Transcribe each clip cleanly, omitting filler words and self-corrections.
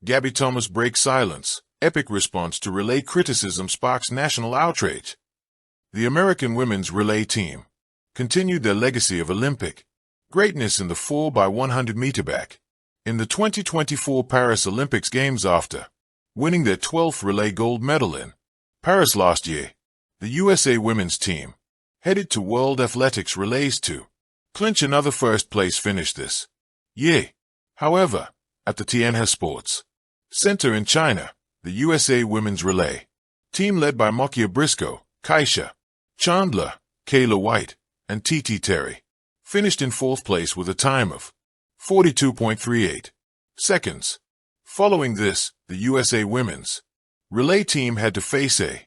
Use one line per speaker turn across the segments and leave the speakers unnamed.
Gabby Thomas breaks silence. Epic response to relay criticism sparks national outrage. The American women's relay team continued their legacy of Olympic greatness in the 4x100 meter back in the 2024 Paris Olympics Games after winning their 12th relay gold medal in Paris last year. The USA women's team headed to World Athletics Relays to clinch another first-place finish this year. However, at the Tianhe Sports Center in China, the USA women's relay team led by Mokia Briscoe, Kaisha Chandler, Kayla White, and TT Terry finished in 4th place with a time of 42.38 seconds. Following this, the USA women's relay team had to face a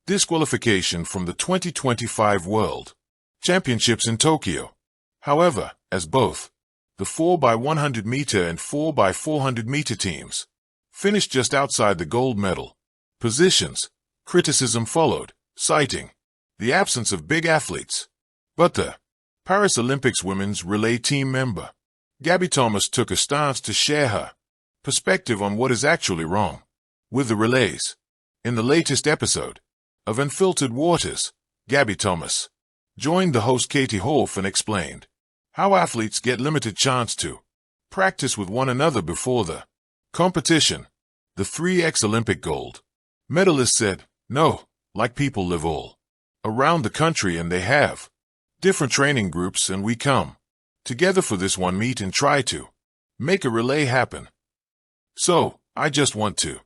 disqualification from the 2025 World Championships in Tokyo. However, as both the 4x100 meter and 4x400 meter teams finished just outside the gold medal positions, criticism followed, citing the absence of big athletes. But the Paris Olympics women's relay team member, Gabby Thomas, took a stance to share her perspective on what is actually wrong with the relays. In the latest episode of Unfiltered Waters, Gabby Thomas joined the host Katie Horf and explained how athletes get limited chance to practice with one another before the competition. The 3x Olympic gold medalist said, "No, like people live all around the country and they have different training groups, and we come together for this one meet and try to make a relay happen. So, I just want to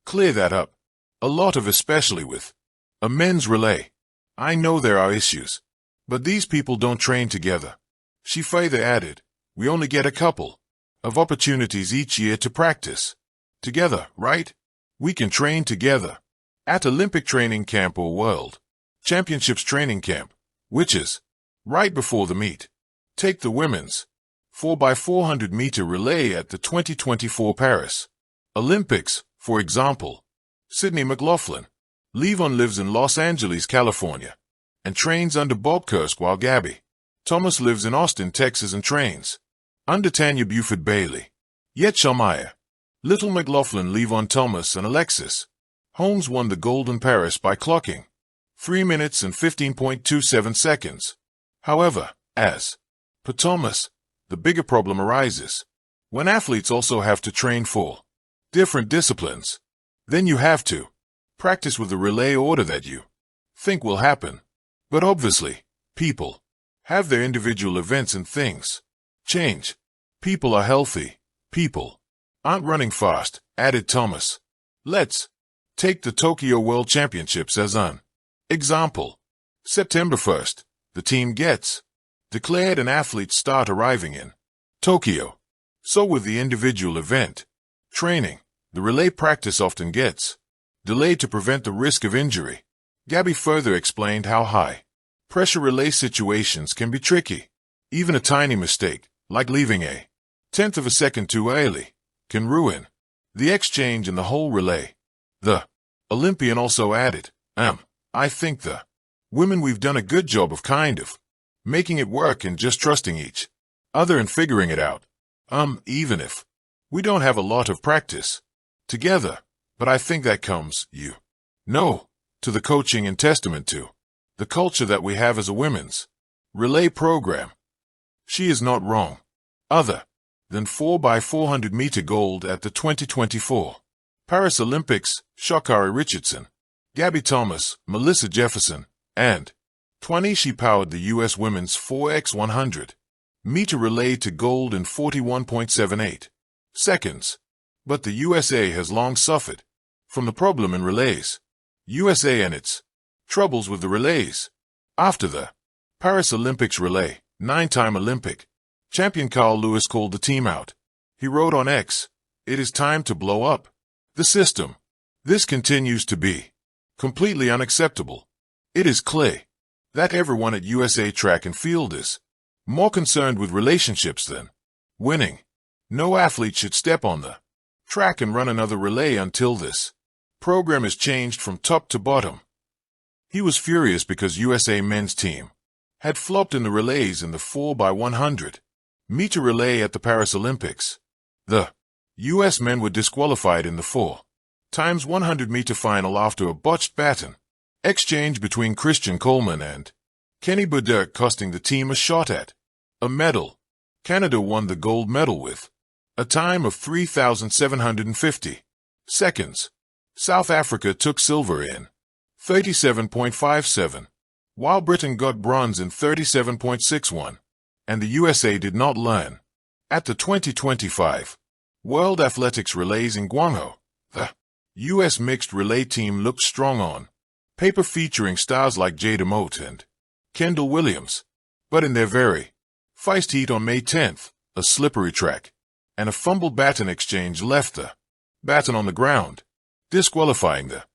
clear that up. A lot of, especially with a men's relay, I know there are issues, but these people don't train together." She further added, "We only get a couple of opportunities each year to practice together, right? We can train together at Olympic training camp or World Championships training camp, which is right before the meet. Take the women's 4x400 meter relay at the 2024 Paris Olympics, for example. Sydney McLaughlin Levon lives in Los Angeles, California, and trains under Bob Kursk, while Gabby Thomas lives in Austin, Texas, and trains under Tanya Buford Bailey. Yet Shalmaya Little McLaughlin, Levon Thomas, and Alexis Holmes won the gold in Paris by clocking 3 minutes and 15.27 seconds. However, as per Thomas, the bigger problem arises when athletes also have to train for different disciplines. Then you have to practice with the relay order that you think will happen. But obviously, people have their individual events and things change. People are healthy. People aren't running fast," added Thomas. Let's take the Tokyo World Championships as an example. September 1st, the team gets declared and athletes start arriving in Tokyo. So with the individual event training, the relay practice often gets delayed to prevent the risk of injury. Gabby further explained how high-pressure relay situations can be tricky. Even a tiny mistake, like leaving a tenth of a second too early, can ruin the exchange and the whole relay. The Olympian also added, I think the women, we've done a good job of kind of making it work and just trusting each other and figuring it out. Even if we don't have a lot of practice together, but I think that comes, to the coaching and testament to the culture that we have as a women's relay program." She is not wrong. Other than 4x400 meter gold at the 2024 Paris Olympics, Sha'Carri Richardson, Gabby Thomas, Melissa Jefferson, and Twanishi powered the U.S. women's 4x100 meter relay to gold in 41.78 seconds. But the USA has long suffered from the problem in relays. USA and its troubles with the relays. After the Paris Olympics relay, 9-time Olympic champion Carl Lewis called the team out. He wrote on X, "It is time to blow up the system. This continues to be completely unacceptable. It is clear that everyone at USA Track and Field is more concerned with relationships than winning. No athlete should step on the track and run another relay until this program is changed from top to bottom." He was furious because USA men's team had flopped in the relays in the 4x100 meter relay at the Paris Olympics. The U.S. men were disqualified in the 4x100-meter final after a botched baton exchange between Christian Coleman and Kenny Burdick, costing the team a shot at a medal. Canada won the gold medal with a time of 3,750 seconds. South Africa took silver in 37.57, while Britain got bronze in 37.61, and the USA did not learn. At the 2025 World Athletics Relays in Guangzhou, the U.S. mixed relay team looked strong on paper, featuring stars like Jada Moat and Kendall Williams, but in their very feisty heat on May 10th, a slippery track and a fumbled baton exchange left the baton on the ground, disqualifying the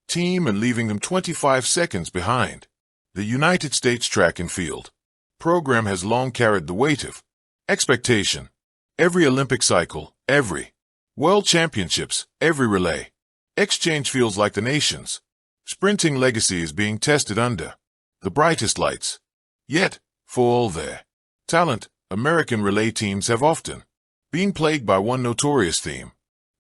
team and leaving them 25 seconds behind. The United States track and field program has long carried the weight of expectation. Every Olympic cycle, every World Championships, every relay exchange feels like the nation's sprinting legacy is being tested under the brightest lights. Yet, for all their talent, American relay teams have often been plagued by one notorious theme: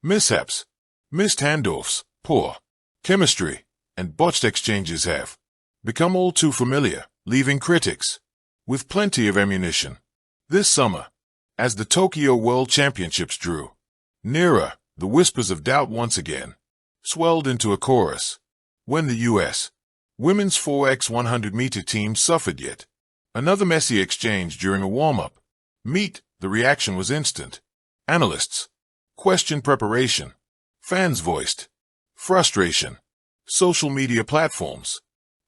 mishaps. Missed handoffs, poor chemistry, and botched exchanges have become all too familiar, leaving critics with plenty of ammunition. This summer, as the Tokyo World Championships drew nearer, the whispers of doubt once again swelled into a chorus. When the U.S. women's 4x100-meter team suffered yet another messy exchange during a warm-up meet, the reaction was instant. Analysts questioned preparation. Fans voiced frustration. Social media platforms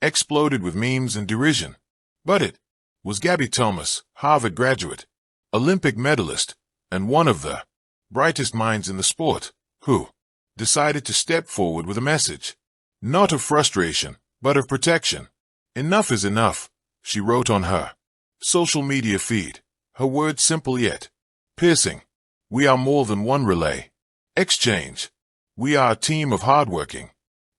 exploded with memes and derision. But it was Gabby Thomas, Harvard graduate, Olympic medalist, and one of the brightest minds in the sport, who decided to step forward with a message, not of frustration, but of protection. Enough is enough, she wrote on her social media feed, her words simple yet piercing. We are more than one relay exchange. We are a team of hardworking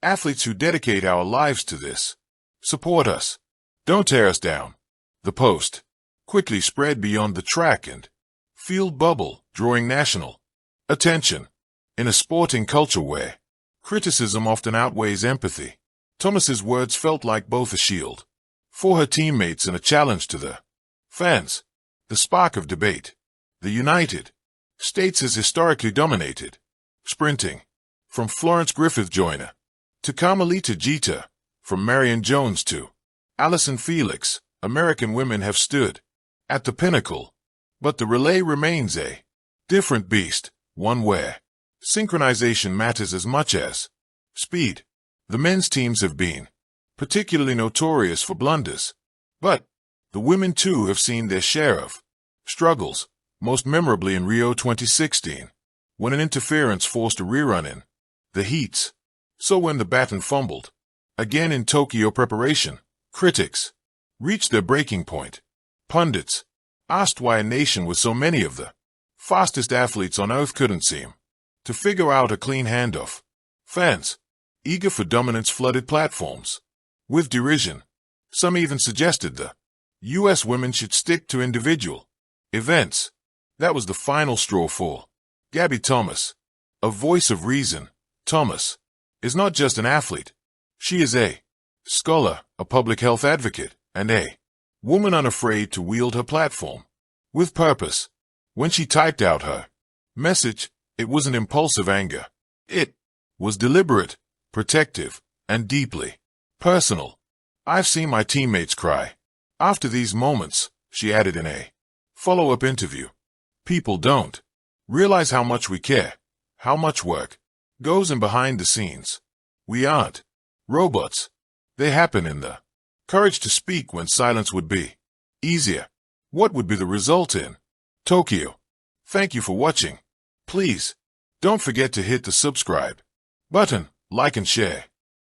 athletes who dedicate our lives to this. Support us. Don't tear us down. The post quickly spread beyond the track and field bubble, drawing national attention. In a sporting culture where criticism often outweighs empathy, Thomas's words felt like both a shield for her teammates and a challenge to the fans. The spark of debate. The United States has historically dominated sprinting. From Florence Griffith Joyner to Carmelita Jeter, from Marion Jones to Allison Felix, American women have stood at the pinnacle. But the relay remains a different beast, one where synchronization matters as much as speed. The men's teams have been particularly notorious for blunders, but the women too have seen their share of struggles, most memorably in Rio 2016, when an interference forced a rerun in the heats. So when the baton fumbled again in Tokyo preparation, critics reached their breaking point. Pundits asked why a nation with so many of the fastest athletes on earth couldn't seem to figure out a clean handoff. Fans, eager for dominance, flooded platforms with derision. Some even suggested the U.S. women should stick to individual events. That was the final straw for Gabby Thomas, a voice of reason. Thomas is not just an athlete. She is a scholar, a public health advocate, and a woman unafraid to wield her platform with purpose. When she typed out her message, it wasn't impulsive anger. It was deliberate, protective, and deeply personal. I've seen my teammates cry after these moments, she added in a follow-up interview. People don't realize how much we care, how much work goes in behind the scenes. We aren't robots. They happen in the courage to speak when silence would be easier. What would be the result in Tokyo? Thank you for watching. Please don't forget to hit the subscribe button, like and share.